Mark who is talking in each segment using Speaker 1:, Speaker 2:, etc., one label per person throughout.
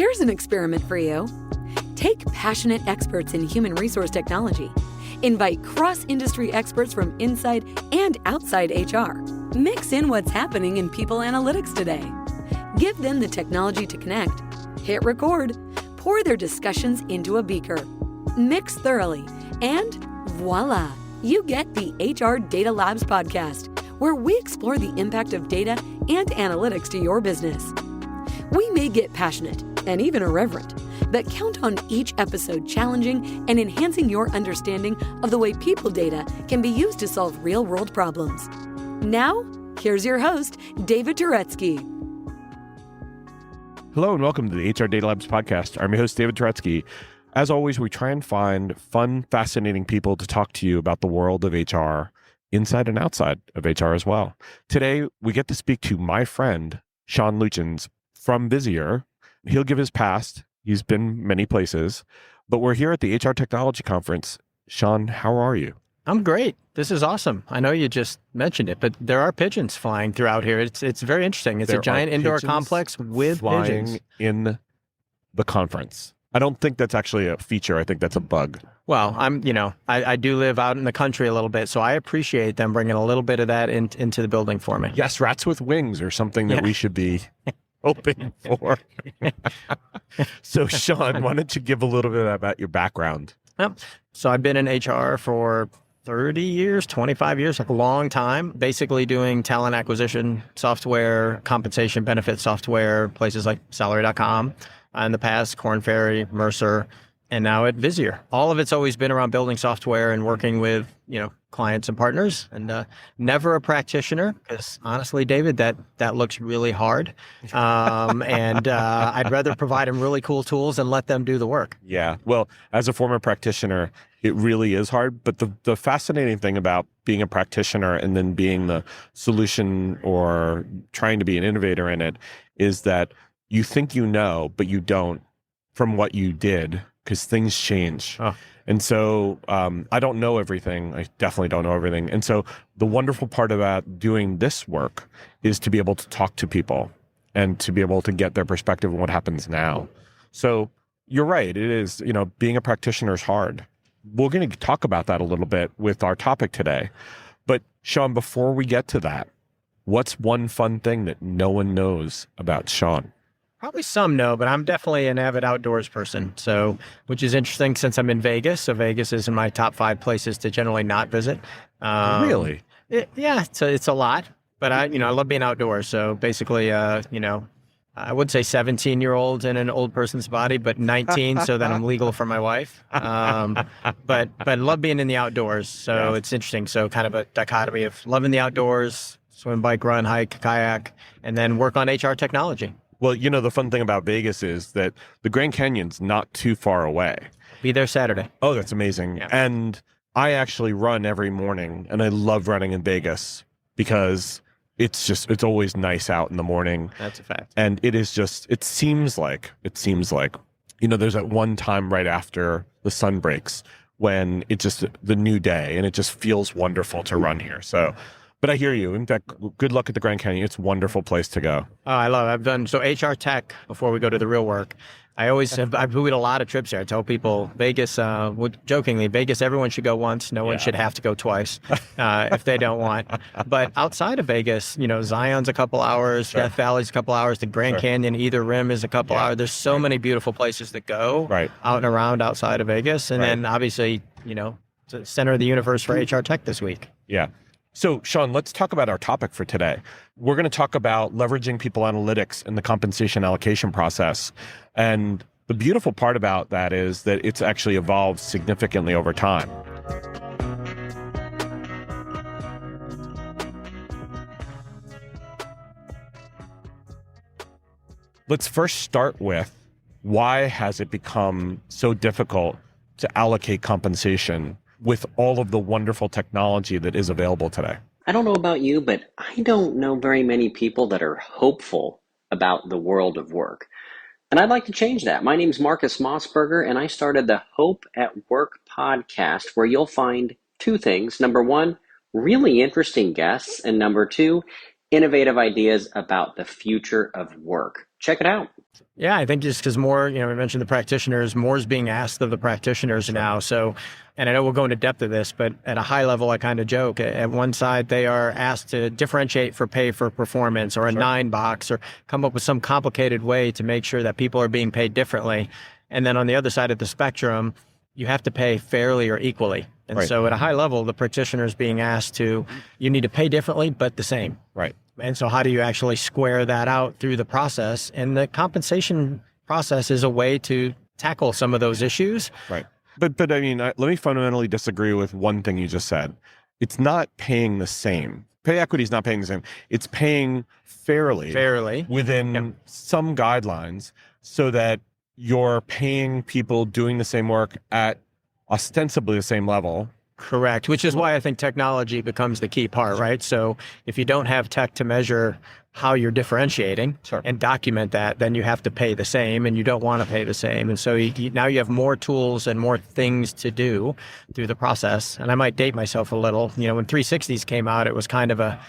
Speaker 1: Here's an experiment for you. Take passionate experts in human resource technology. Invite cross-industry experts from inside and outside HR. Mix in what's happening in people analytics today. Give them the technology to connect. Hit record. Pour their discussions into a beaker. Mix thoroughly. And voila, you get the HR Data Labs podcast, where we explore the impact of data and analytics to your business. We may get passionate and even irreverent, but count on each episode challenging and enhancing your understanding of the way people data can be used to solve real-world problems. Now, here's your host, David Turetsky.
Speaker 2: Hello and welcome to the HR Data Labs podcast. I'm your host, David Turetsky. As always, we try and find fun, fascinating people to talk to you about the world of HR, inside and outside of HR as well. Today, we get to speak to my friend, Sean Luitjens from Visier. He'll give his past. He's been many places, but we're here at the HR Technology Conference. Sean, how are you?
Speaker 3: I'm great. This is awesome. I know you just mentioned it, but there are pigeons flying throughout here. It's very interesting. It's a giant indoor complex with
Speaker 2: flying
Speaker 3: pigeons
Speaker 2: in the conference. I don't think that's actually a feature. I think that's a bug.
Speaker 3: Well, I do live out in the country a little bit, so I appreciate them bringing a little bit of that into the building for me.
Speaker 2: Yes, rats with wings or something that we should be hoping for. So, Sean, why don't you give a little bit about your background?
Speaker 3: Yep. So I've been in HR for 30 years, 25 years, a long time, basically doing talent acquisition software, compensation benefit software, places like salary.com. In the past, Korn Ferry, Mercer, and now at Visier. All of it's always been around building software and working with, clients and partners, and never a practitioner, because honestly, David, that looks really hard. And I'd rather provide them really cool tools and let them do the work.
Speaker 2: Yeah. Well, as a former practitioner, it really is hard. But the fascinating thing about being a practitioner and then being the solution or trying to be an innovator in it is that you think you know, but you don't from what you did, because things change.
Speaker 3: Oh.
Speaker 2: And so I don't know everything. I definitely don't know everything. And so the wonderful part about doing this work is to be able to talk to people and to be able to get their perspective on what happens now. So you're right. It is, being a practitioner is hard. We're going to talk about that a little bit with our topic today. But Sean, before we get to that, what's one fun thing that no one knows about Sean?
Speaker 3: Probably some know, but I'm definitely an avid outdoors person. So, which is interesting since I'm in Vegas. So Vegas is in my top 5 places to generally not visit.
Speaker 2: Really?
Speaker 3: It's a lot, but I love being outdoors. So basically, I would say 17-year-old in an old person's body, but 19 so that I'm legal for my wife. But I love being in the outdoors. So It's interesting. So kind of a dichotomy of loving the outdoors, swim, bike, run, hike, kayak, and then work on HR technology.
Speaker 2: Well, the fun thing about Vegas is that the Grand Canyon's not too far away.
Speaker 3: Be there Saturday.
Speaker 2: Oh, that's amazing. Yeah. And I actually run every morning, and I love running in Vegas because it's always nice out in the morning.
Speaker 3: That's a fact.
Speaker 2: And it seems like, there's that one time right after the sun breaks when it's just the new day, and it just feels wonderful to run here. So, but I hear you. In fact, good luck at the Grand Canyon. It's a wonderful place to go.
Speaker 3: Oh, I love it. I've done HR tech before we go to the real work. I've moved a lot of trips there. I tell people Vegas, jokingly, Vegas, everyone should go once. No one should have to go twice if they don't want. But outside of Vegas, Zion's a couple hours, Death Valley's a couple hours, the Grand Canyon, either rim is a couple hours. There's so many beautiful places that go out and around outside of Vegas. And then obviously, it's the center of the universe for HR tech this week.
Speaker 2: Yeah. So, Sean, let's talk about our topic for today. We're going to talk about leveraging people analytics in the compensation allocation process. And the beautiful part about that is that it's actually evolved significantly over time. Let's first start with, why has it become so difficult to allocate compensation with all of the wonderful technology that is available today?
Speaker 4: I don't know about you, but I don't know very many people that are hopeful about the world of work. And I'd like to change that. My name's Marcus Mossberger, and I started the Hope at Work podcast, where you'll find 2 things. Number 1, really interesting guests. And number 2, innovative ideas about the future of work. Check it out.
Speaker 3: Yeah, I think just because more, we mentioned the practitioners, more is being asked of the practitioners now. So, and I know we'll go into depth of this, but at a high level, I kind of joke. At one side, they are asked to differentiate for pay for performance or a 9-box or come up with some complicated way to make sure that people are being paid differently. And then on the other side of the spectrum, you have to pay fairly or equally. And so at a high level, the practitioner is being asked to, you need to pay differently, but the same.
Speaker 2: Right.
Speaker 3: And so how do you actually square that out through the process? And the compensation process is a way to tackle some of those issues.
Speaker 2: Right. But I mean, let me fundamentally disagree with one thing you just said. It's not paying the same. Pay equity is not paying the same. It's paying fairly within some guidelines so that you're paying people doing the same work at ostensibly the same level.
Speaker 3: Correct, which is why I think technology becomes the key part, right? So if you don't have tech to measure how you're differentiating and document that, then you have to pay the same, and you don't want to pay the same. And so now you have more tools and more things to do through the process. And I might date myself a little. When 360s came out, it was kind of a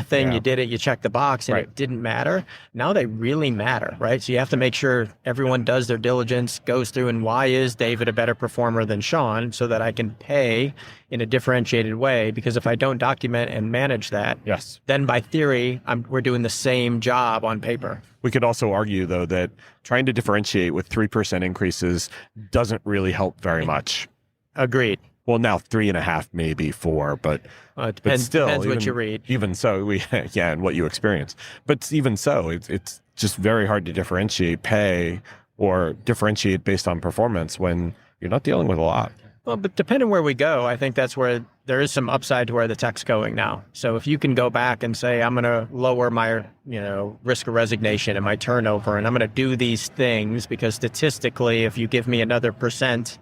Speaker 3: thing. You did it, you checked the box, and it didn't matter. Now they really matter, right? So you have to make sure everyone does their diligence, goes through, and why is David a better performer than Sean, so that I can pay in a differentiated way? Because if I don't document and manage that, then by theory, we're doing the same job on paper.
Speaker 2: We could also argue, though, that trying to differentiate with 3% increases doesn't really help very much.
Speaker 3: Agreed.
Speaker 2: Well, now 3.5, maybe 4, but
Speaker 3: it
Speaker 2: depends
Speaker 3: what you read.
Speaker 2: Even so, and what you experience. But even so, it's just very hard to differentiate pay or differentiate based on performance when you're not dealing with a lot.
Speaker 3: Well, but depending where we go, I think that's where there is some upside to where the tech's going now. So if you can go back and say, I'm going to lower my, risk of resignation and my turnover, and I'm going to do these things because statistically, if you give me another percent,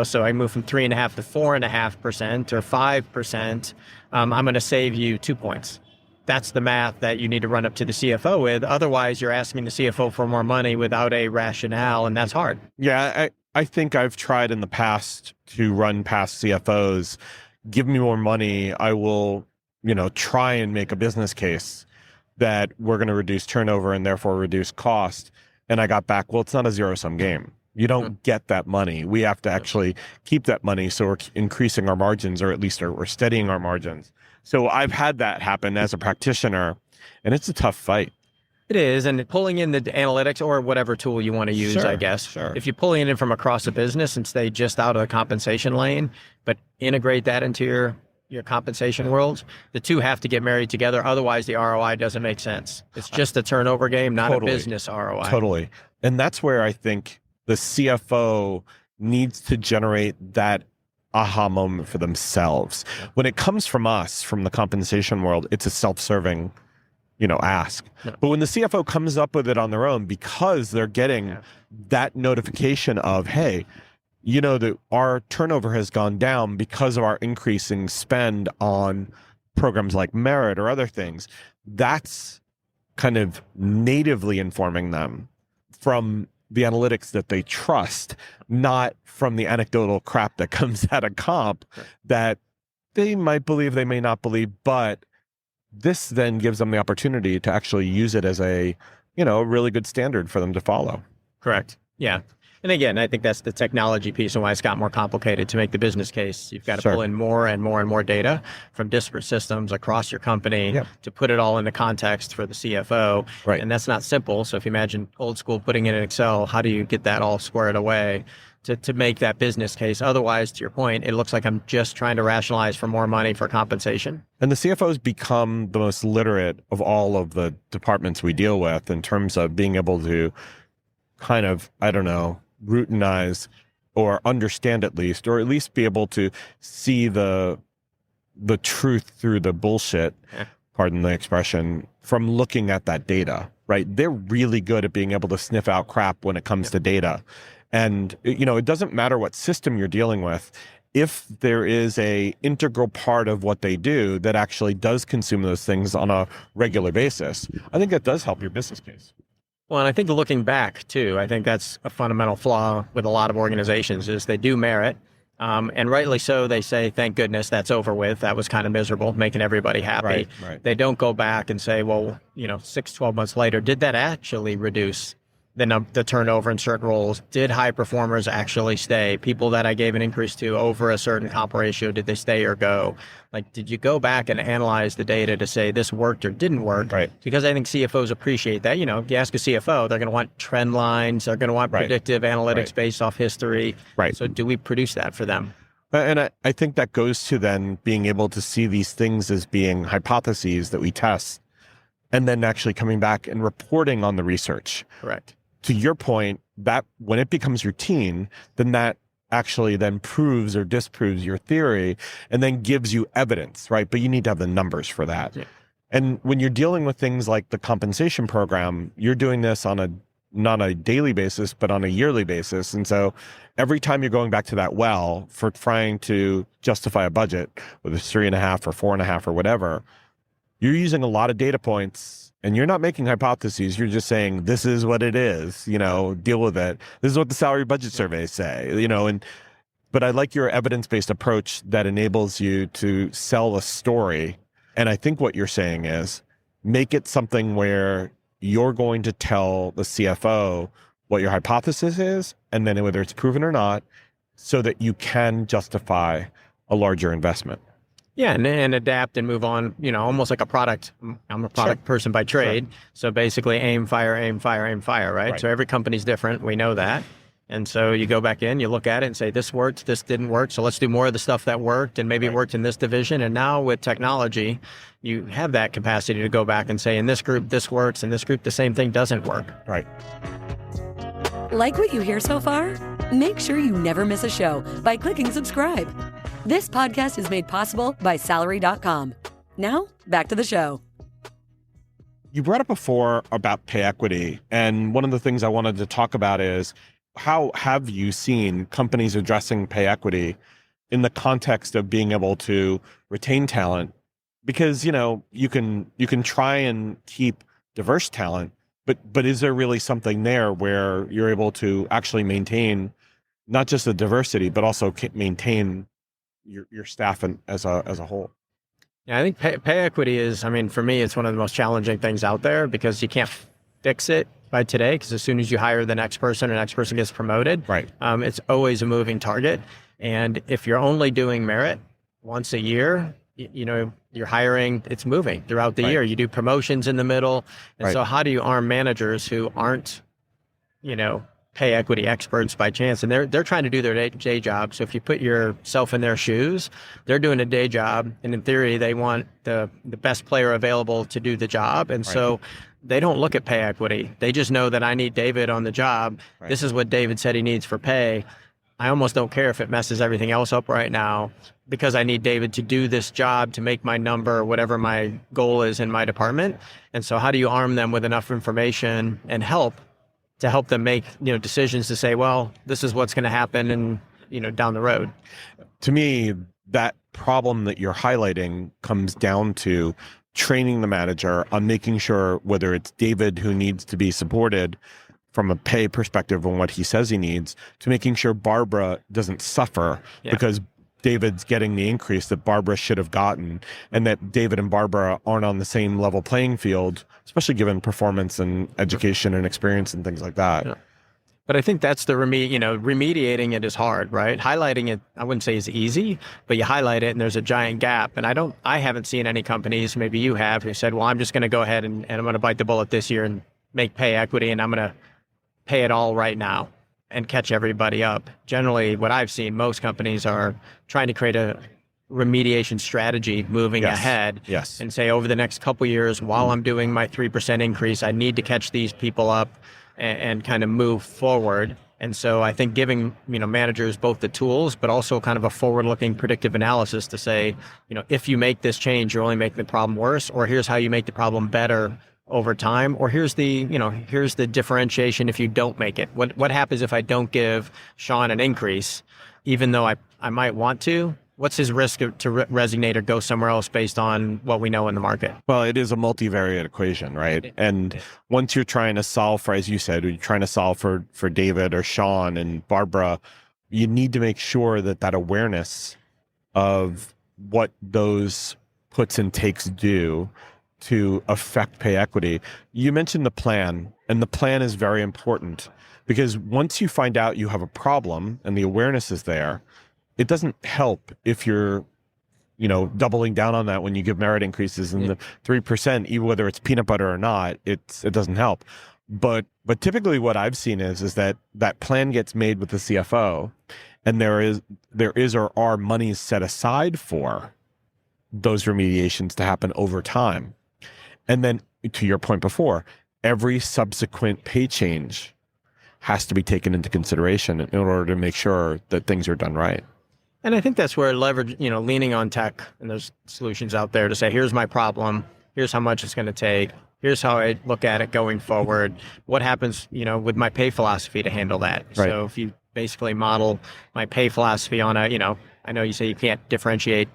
Speaker 3: so I move from 3.5% to 4.5% or 5%, I'm going to save you 2 points. That's the math that you need to run up to the CFO with. Otherwise, you're asking the CFO for more money without a rationale, and that's hard.
Speaker 2: Yeah, I think I've tried in the past to run past CFOs. Give me more money. I will, try and make a business case that we're going to reduce turnover and therefore reduce cost. And I got back, well, it's not a zero-sum game. You don't get that money. We have to actually keep that money, so we're increasing our margins, or at least we're steadying our margins. So I've had that happen as a practitioner, and it's a tough fight.
Speaker 3: It is, and pulling in the analytics or whatever tool you want to use, I guess. If you're pulling it in from across the business and stay just out of the compensation lane, but integrate that into your compensation world, the two have to get married together. Otherwise, the ROI doesn't make sense. It's just a turnover game, not a business ROI.
Speaker 2: Totally. And that's where I think the CFO needs to generate that aha moment for themselves. When it comes from us, from the compensation world, it's a self-serving, ask. But when the CFO comes up with it on their own, because they're getting that notification of, hey, that our turnover has gone down because of our increasing spend on programs like merit or other things, that's kind of natively informing them from the analytics that they trust, not from the anecdotal crap that comes out of comp that they might believe, they may not believe, but this then gives them the opportunity to actually use it as a really good standard for them to follow.
Speaker 3: Correct. Yeah. And again, I think that's the technology piece and why it's got more complicated to make the business case. You've got to pull in more and more and more data from disparate systems across your company to put it all into context for the CFO.
Speaker 2: Right.
Speaker 3: And that's not simple. So if you imagine old school putting it in Excel, how do you get that all squared away to make that business case? Otherwise, to your point, it looks like I'm just trying to rationalize for more money for compensation.
Speaker 2: And the CFOs become the most literate of all of the departments we deal with in terms of being able to kind of, routinize or understand at least be able to see the truth through the bullshit, pardon the expression, from looking at that data, right? They're really good at being able to sniff out crap when it comes to data. And, it doesn't matter what system you're dealing with. If there is a integral part of what they do that actually does consume those things on a regular basis, I think that does help your business case.
Speaker 3: Well, and I think looking back, too, I think that's a fundamental flaw with a lot of organizations is they do merit. And rightly so, they say, thank goodness that's over with. That was kind of miserable, making everybody happy.
Speaker 2: Right.
Speaker 3: They don't go back and say, well, 6, 12 months later, did that actually reduce the turnover in certain roles. Did high performers actually stay? People that I gave an increase to over a certain comp ratio, did they stay or go? Like, did you go back and analyze the data to say this worked or didn't work?
Speaker 2: Right.
Speaker 3: Because I think CFOs appreciate that. If you ask a CFO, they're going to want trend lines. They're going to want predictive analytics based off history.
Speaker 2: Right.
Speaker 3: So do we produce that for them?
Speaker 2: And I think that goes to then being able to see these things as being hypotheses that we test, and then actually coming back and reporting on the research.
Speaker 3: Correct.
Speaker 2: To your point, that when it becomes routine, then that actually then proves or disproves your theory and then gives you evidence, right? But you need to have the numbers for that. Yeah. And when you're dealing with things like the compensation program, you're doing this on not a daily basis, but on a yearly basis. And so every time you're going back to that well for trying to justify a budget, whether it's 3.5 or 4.5 or whatever, you're using a lot of data points and you're not making hypotheses. You're just saying, this is what it is, deal with it. This is what the salary budget surveys say, but I like your evidence-based approach that enables you to sell a story. And I think what you're saying is make it something where you're going to tell the CFO what your hypothesis is, and then whether it's proven or not, so that you can justify a larger investment.
Speaker 3: Yeah, and adapt and move on, almost like a product. I'm a product person by trade. Sure. So basically aim, fire, aim, fire, aim, fire, right? So every company's different. We know that. And so you go back in, you look at it and say, this worked, this didn't work. So let's do more of the stuff that worked, and maybe it worked in this division. And now with technology, you have that capacity to go back and say, in this group, this works. In this group, the same thing doesn't work.
Speaker 2: Right.
Speaker 1: Like what you hear so far? Make sure you never miss a show by clicking subscribe. This podcast is made possible by Salary.com. Now, back to the show.
Speaker 2: You brought up before about pay equity. And one of the things I wanted to talk about is, how have you seen companies addressing pay equity in the context of being able to retain talent? Because, you can try and keep diverse talent, but is there really something there where you're able to actually maintain not just the diversity, but also maintain your staff as a whole?
Speaker 3: Yeah, I think pay equity is, for me, it's one of the most challenging things out there, because you can't fix it by today, because as soon as you hire the next person gets promoted,
Speaker 2: right?
Speaker 3: It's always a moving target. And if you're only doing merit once a year, you're hiring, it's moving throughout the year. You do promotions in the middle. And so how do you arm managers who aren't, pay equity experts by chance? And they're trying to do their day job. So if you put yourself in their shoes, they're doing a day job. And in theory, they want the best player available to do the job. And so they don't look at pay equity. They just know that I need David on the job. Right. This is what David said he needs for pay. I almost don't care if it messes everything else up right now, because I need David to do this job to make my number or whatever my goal is in my department. And so how do you arm them with enough information and help to help them make decisions to say, well, this is what's going to happen and down the road?
Speaker 2: To me, that problem that you're highlighting comes down to training the manager on making sure, whether it's David who needs to be supported from a pay perspective on what he says he needs, to making sure Barbara doesn't suffer because David's getting the increase that Barbara should have gotten, and that David and Barbara aren't on the same level playing field, especially given performance and education and experience and things like that.
Speaker 3: Yeah. But I think that's the remediating it is hard, right? Highlighting it, I wouldn't say is easy, but you highlight it and there's a giant gap. And I haven't seen any companies, maybe you have, who said, well, I'm just going to go ahead and I'm going to bite the bullet this year and make pay equity, and I'm going to pay it all right now and catch everybody up. Generally, what I've seen, most companies are trying to create a remediation strategy moving ahead and say, over the next couple of years, while I'm doing my 3% increase, I need to catch these people up and kind of move forward. And so I think giving managers both the tools, but also kind of a forward-looking predictive analysis to say, if you make this change, you're only making the problem worse, or here's how you make the problem better over time, or here's the differentiation if you don't make it. What happens if I don't give Sean an increase, even though I might want to? What's his risk to resonate or go somewhere else based on what we know in the market?
Speaker 2: Well, it is a multivariate equation, right? And once you're trying to solve for, as you said, you're trying to solve for David or Sean and Barbara, you need to make sure that awareness of what those puts and takes do to affect pay equity. You mentioned the plan, and the plan is very important because once you find out you have a problem and the awareness is there, it doesn't help if you're doubling down on that when you give merit increases in the 3%, even whether it's peanut butter or not, it doesn't help. But typically what I've seen is that plan gets made with the CFO, and there is or are monies set aside for those remediations to happen over time. And then to your point before, every subsequent pay change has to be taken into consideration in order to make sure that things are done right.
Speaker 3: And I think that's where leaning on tech, and there's solutions out there to say, here's my problem, here's how much it's going to take, here's how I look at it going forward, what happens, with my pay philosophy to handle that. Right. So if you basically model my pay philosophy on I know you say you can't differentiate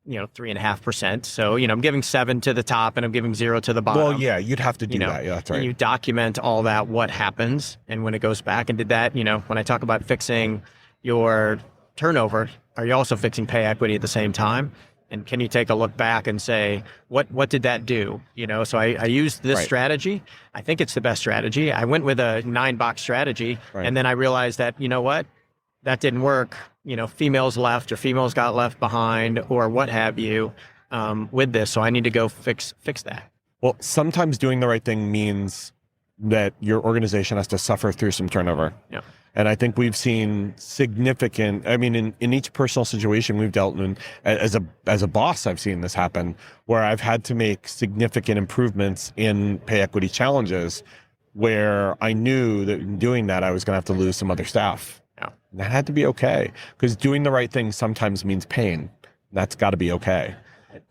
Speaker 3: 3.5%. So, I'm giving 7 to the top and I'm giving 0 to the bottom.
Speaker 2: Well, yeah, you'd have to do that. Yeah, that's right.
Speaker 3: And you document all that, what happens. And when it goes back and did that, when I talk about fixing your turnover, are you also fixing pay equity at the same time? And can you take a look back and say, what did that do? So I used this strategy. I think it's the best strategy. I went with a 9-box strategy. Right. And then I realized that, that didn't work. Females left or females got left behind or what have you with this. So I need to go fix that.
Speaker 2: Well, sometimes doing the right thing means that your organization has to suffer through some turnover.
Speaker 3: Yeah.
Speaker 2: And I think we've seen significant, in each personal situation we've dealt in, as a boss, I've seen this happen where I've had to make significant improvements in pay equity challenges where I knew that in doing that, I was going to have to lose some other staff.
Speaker 3: Yeah.
Speaker 2: And that had to be okay because doing the right thing sometimes means pain. That's got to be okay.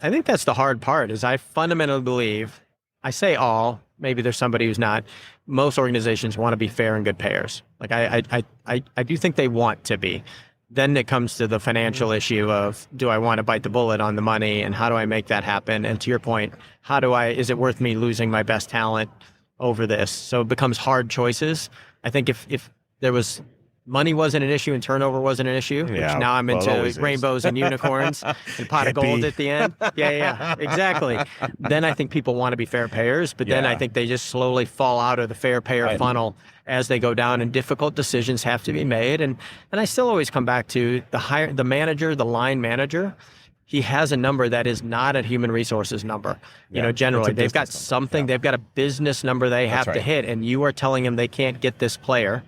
Speaker 3: I think that's the hard part is I fundamentally believe, I say all, maybe there's somebody who's not, most organizations want to be fair and good payers. Like I do think they want to be. Then it comes to the financial issue of, do I want to bite the bullet on the money and how do I make that happen? And to your point, is it worth me losing my best talent over this? So it becomes hard choices. I think if there was money wasn't an issue and turnover wasn't an issue, which now I'm into rainbows and unicorns and pot of gold at the end. Yeah, exactly. Then I think people want to be fair payers, but then I think they just slowly fall out of the fair payer funnel as they go down and difficult decisions have to be made. And I still always come back to the manager, the line manager. He has a number that is not a human resources number. Generally, they've got something, they've got a business number they have to hit, and you are telling them they can't get this player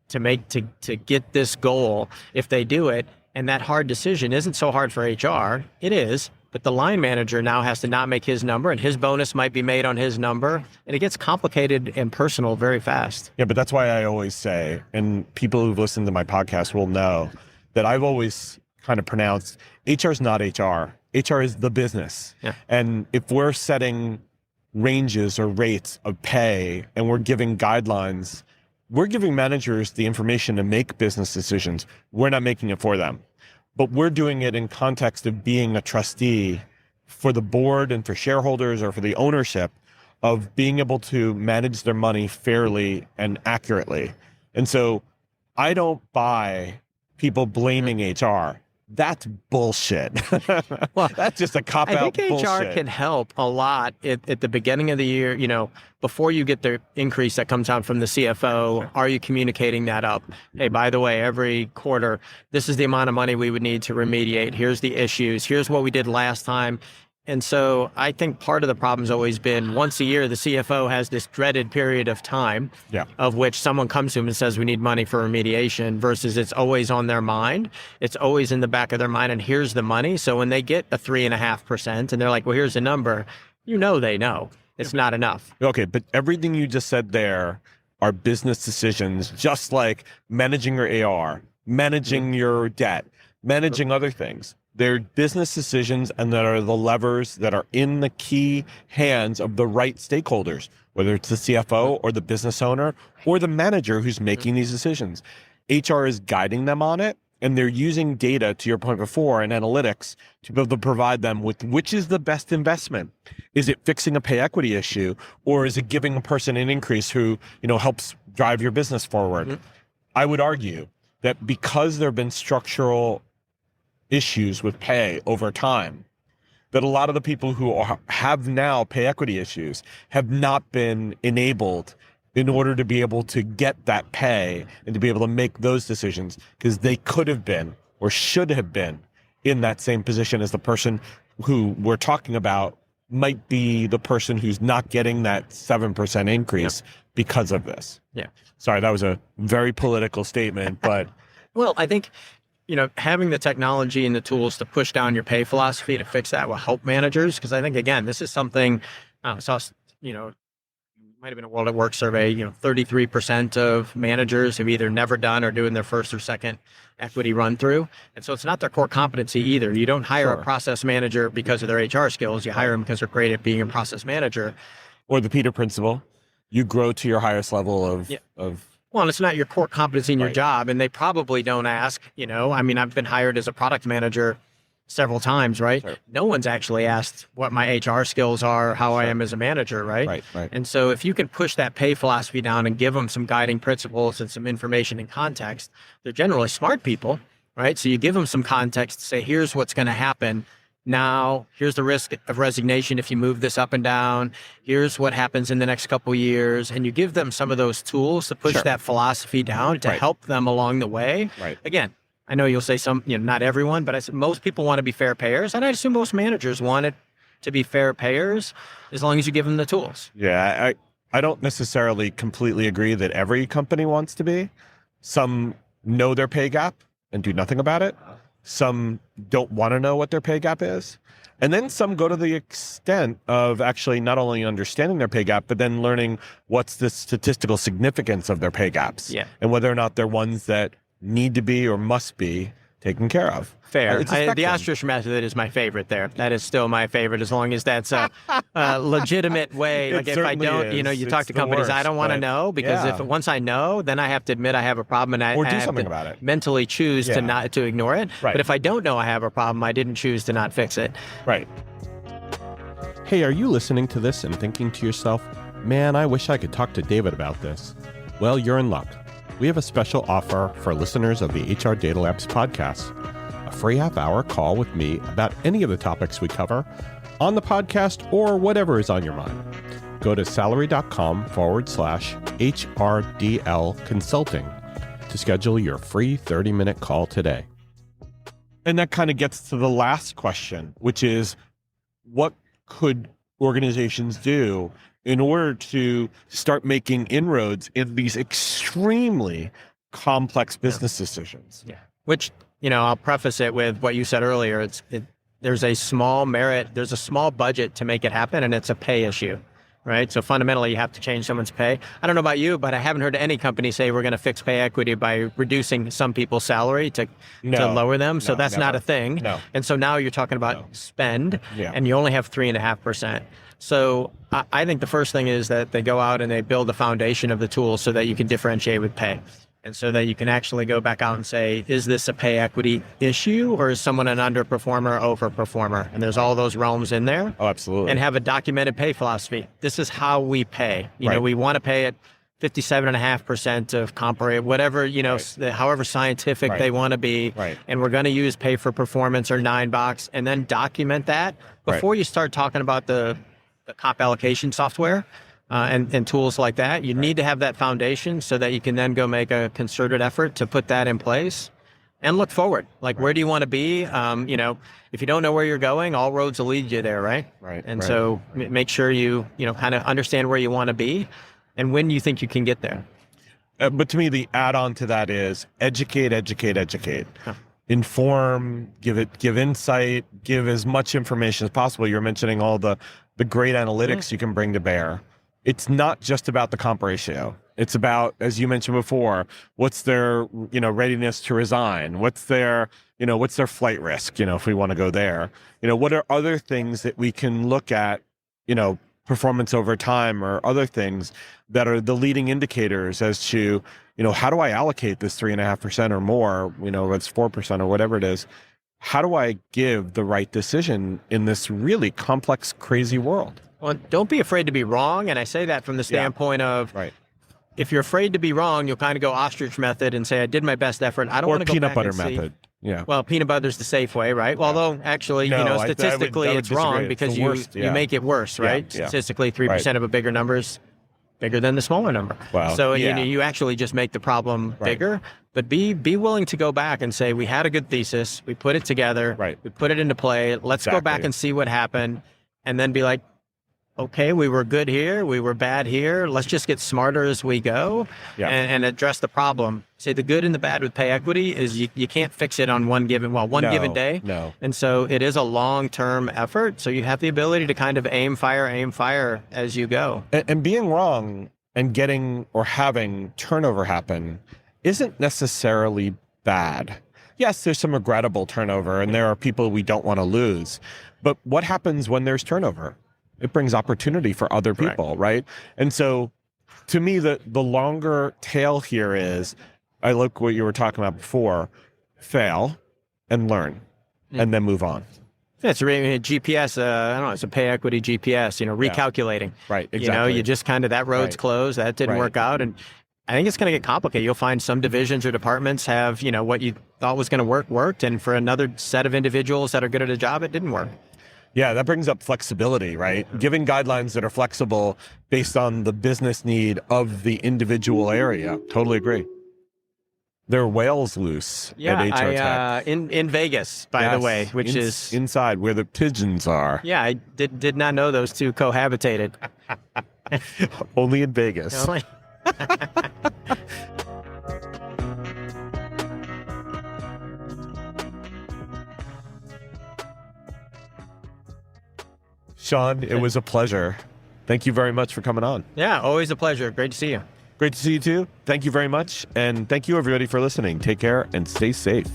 Speaker 3: to get this goal if they do it. And that hard decision isn't so hard for HR. It is, but the line manager now has to not make his number and his bonus might be made on his number. And it gets complicated and personal very fast.
Speaker 2: Yeah, but that's why I always say, and people who've listened to my podcast will know that I've always kind of pronounced HR is not HR. HR is the business. Yeah. And if we're setting ranges or rates of pay and we're giving guidelines, we're giving managers the information to make business decisions. We're not making it for them, but we're doing it in context of being a trustee for the board and for shareholders or for the ownership of being able to manage their money fairly and accurately. And so I don't buy people blaming HR. That's bullshit.
Speaker 3: Well,
Speaker 2: that's just a cop-out
Speaker 3: bullshit. I think HR can help a lot at the beginning of the year. Before you get the increase that comes out from the CFO, are you communicating that up? Hey, by the way, every quarter, this is the amount of money we would need to remediate. Here's the issues. Here's what we did last time. And so I think part of the problem's always been once a year, the CFO has this dreaded period of time of which someone comes to him and says, we need money for remediation versus it's always on their mind. It's always in the back of their mind. And here's the money. So when they get a 3.5% and they're like, well, here's the number, they know it's not enough.
Speaker 2: Okay. But everything you just said there are business decisions, just like managing your AR, managing your debt, managing other things. They're business decisions and that are the levers that are in the key hands of the right stakeholders, whether it's the CFO or the business owner or the manager who's making these decisions. HR is guiding them on it, and they're using data, to your point before, and analytics to be able to provide them with which is the best investment. Is it fixing a pay equity issue, or is it giving a person an increase who, helps drive your business forward? Mm-hmm. I would argue that because there have been structural issues with pay over time, that a lot of the people who have now pay equity issues have not been enabled in order to be able to get that pay and to be able to make those decisions, because they could have been or should have been in that same position as the person who we're talking about might be the person who's not getting that 7% increase because of this.
Speaker 3: Yeah.
Speaker 2: Sorry, that was a very political statement, but
Speaker 3: Well, I think, having the technology and the tools to push down your pay philosophy to fix that will help managers. Because I think, again, this is something, might have been a World at Work survey, 33% of managers have either never done or doing their first or second equity run through. And so it's not their core competency either. You don't hire a process manager because of their HR skills. You hire them because they're great at being a process manager.
Speaker 2: or the Peter principle, you grow to your highest level of
Speaker 3: Well, and it's not your core competency in your
Speaker 2: Right.
Speaker 3: job. And they probably don't ask, I've been hired as a product manager several times, right?
Speaker 2: Sure.
Speaker 3: No one's actually asked what my HR skills are, how I am as a manager, right?
Speaker 2: Right.
Speaker 3: And so if you can push that pay philosophy down and give them some guiding principles and some information and context, they're generally smart people, right? So you give them some context to say, here's what's going to happen. Now, here's the risk of resignation if you move this up and down. Here's what happens in the next couple of years. And you give them some of those tools to push
Speaker 2: Sure.
Speaker 3: that philosophy down to
Speaker 2: Right.
Speaker 3: help them along the way.
Speaker 2: Right.
Speaker 3: Again, I know you'll say not everyone, but I said most people want to be fair payers. And I assume most managers want it to be fair payers as long as you give them the tools.
Speaker 2: Yeah, I don't necessarily completely agree that every company wants to be. Some know their pay gap and do nothing about it. Some don't want to know what their pay gap is. And then some go to the extent of actually not only understanding their pay gap, but then learning what's the statistical significance of their pay gaps.
Speaker 3: Yeah.
Speaker 2: And whether or not they're ones that need to be or must be taken care of.
Speaker 3: Fair.
Speaker 2: It's a
Speaker 3: The
Speaker 2: spectrum.
Speaker 3: ostrich method is my favorite there. That is still my favorite, as long as that's a legitimate way.
Speaker 2: It
Speaker 3: Like if I
Speaker 2: certainly
Speaker 3: don't,
Speaker 2: is.
Speaker 3: you talk
Speaker 2: It's
Speaker 3: to
Speaker 2: the
Speaker 3: companies, I
Speaker 2: worst,
Speaker 3: don't want to
Speaker 2: but
Speaker 3: know, because
Speaker 2: yeah.
Speaker 3: if once I know, then I have to admit I have a problem, and
Speaker 2: Or
Speaker 3: I
Speaker 2: do
Speaker 3: have
Speaker 2: something
Speaker 3: to
Speaker 2: about it.
Speaker 3: mentally choose to
Speaker 2: Yeah.
Speaker 3: not to ignore it.
Speaker 2: Right.
Speaker 3: But if I don't know I have a problem, I didn't choose to not fix it.
Speaker 2: Right. Hey, are you listening to this and thinking to yourself, man, I wish I could talk to David about this? Well, you're in luck. We have a special offer for listeners of the HR Data Labs podcast. A free half-hour call with me about any of the topics we cover on the podcast or whatever is on your mind. Go to salary.com/HRDL consulting to schedule your free 30-minute call today. And that kind of gets to the last question, which is, what could organizations do in order to start making inroads in these extremely complex business decisions?
Speaker 3: Yeah. Which, I'll preface it with what you said earlier. There's a small budget to make it happen, and it's a pay issue, right? So fundamentally, you have to change someone's pay. I don't know about you, but I haven't heard any company say we're going to fix pay equity by reducing some people's salary to lower them. So that's not a thing.
Speaker 2: No.
Speaker 3: And so now you're talking about spend,
Speaker 2: Yeah.
Speaker 3: and you only have 3.5%. So I think the first thing is that they go out and they build the foundation of the tools so that you can differentiate with pay. And so that you can actually go back out and say, is this a pay equity issue, or is someone an underperformer, overperformer? And there's all those realms in there.
Speaker 2: Oh, absolutely.
Speaker 3: And have a documented pay philosophy. This is how we pay.
Speaker 2: Right.
Speaker 3: We want to pay at 57.5% of comp rate, whatever, however scientific
Speaker 2: Right.
Speaker 3: they want to be.
Speaker 2: Right.
Speaker 3: And we're going to use pay for performance or 9box, and then document that before you start talking about the comp allocation software. And tools like that. You need to have that foundation so that you can then go make a concerted effort to put that in place and look forward. Like, where do you want to be? If you don't know where you're going, all roads will lead you there, right?
Speaker 2: Right,
Speaker 3: And
Speaker 2: right.
Speaker 3: so make sure you kind of understand where you want to be and when you think you can get there.
Speaker 2: But to me, the add-on to that is educate.
Speaker 3: Huh.
Speaker 2: Inform, give insight, give as much information as possible. You're mentioning all the great analytics you can bring to bear. It's not just about the comp ratio. It's about, as you mentioned before, what's their, readiness to resign? What's their flight risk? If we want to go there, what are other things that we can look at, performance over time, or other things that are the leading indicators as to, how do I allocate this 3.5% or more, it's 4% or whatever it is. How do I give the right decision in this really complex, crazy world?
Speaker 3: Well, don't be afraid to be wrong. And I say that from the standpoint of,
Speaker 2: Right.
Speaker 3: if you're afraid to be wrong, you'll kind of go ostrich method and say, I did my best effort. I don't
Speaker 2: Or
Speaker 3: want to go
Speaker 2: peanut
Speaker 3: back
Speaker 2: butter
Speaker 3: and see.
Speaker 2: method. Yeah.
Speaker 3: Well, peanut butter's the safe way, right? Well, although actually,
Speaker 2: No, I
Speaker 3: statistically
Speaker 2: would
Speaker 3: it's wrong
Speaker 2: disagree. It's
Speaker 3: because
Speaker 2: the worst,
Speaker 3: you make it worse, right?
Speaker 2: Yeah.
Speaker 3: Statistically, 3% of a bigger number is bigger than the smaller number.
Speaker 2: Wow.
Speaker 3: So
Speaker 2: Yeah.
Speaker 3: you actually just make the problem bigger. But be willing to go back and say, we had a good thesis, we put it together, we put it into play. Let's go back and see what happened, and then be like, okay, we were good here, we were bad here. Let's just get smarter as we go and address the problem. Say the good and the bad with pay equity is you can't fix it on one given day.
Speaker 2: No.
Speaker 3: And so it is a long-term effort. So you have the ability to kind of aim fire as you go.
Speaker 2: And being wrong and getting or having turnover happen isn't necessarily bad. Yes, there's some regrettable turnover and there are people we don't want to lose. But what happens when there's turnover? It brings opportunity for other people, right? And so to me, the longer tail here is, I look what you were talking about before, fail and learn and then move on.
Speaker 3: Yeah, it's a GPS, I don't know, it's a pay equity GPS, recalculating.
Speaker 2: Right, exactly.
Speaker 3: You just kind of, that road's closed, that didn't work out. And I think it's going to get complicated. You'll find some divisions or departments have, what you thought was going to work, worked. And for another set of individuals that are good at a job, it didn't work.
Speaker 2: Yeah, that brings up flexibility, right? Giving guidelines that are flexible based on the business need of the individual area. Totally agree. There are whales loose at HR Tech.
Speaker 3: In Vegas, by the way, which is
Speaker 2: inside where the pigeons are.
Speaker 3: Yeah, I did not know those two cohabitated.
Speaker 2: Only in Vegas. Sean, it was a pleasure. Thank you very much for coming on.
Speaker 3: Yeah, always a pleasure. Great to see you.
Speaker 2: Great to see you too. Thank you very much. And thank you everybody for listening. Take care and stay safe.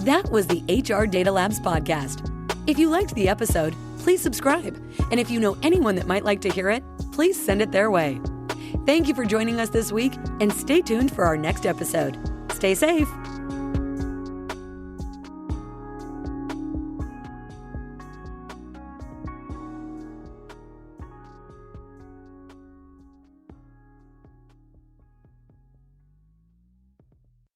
Speaker 1: That was the HR Data Labs podcast. If you liked the episode, please subscribe. And if you know anyone that might like to hear it, please send it their way. Thank you for joining us this week and stay tuned for our next episode. Stay safe.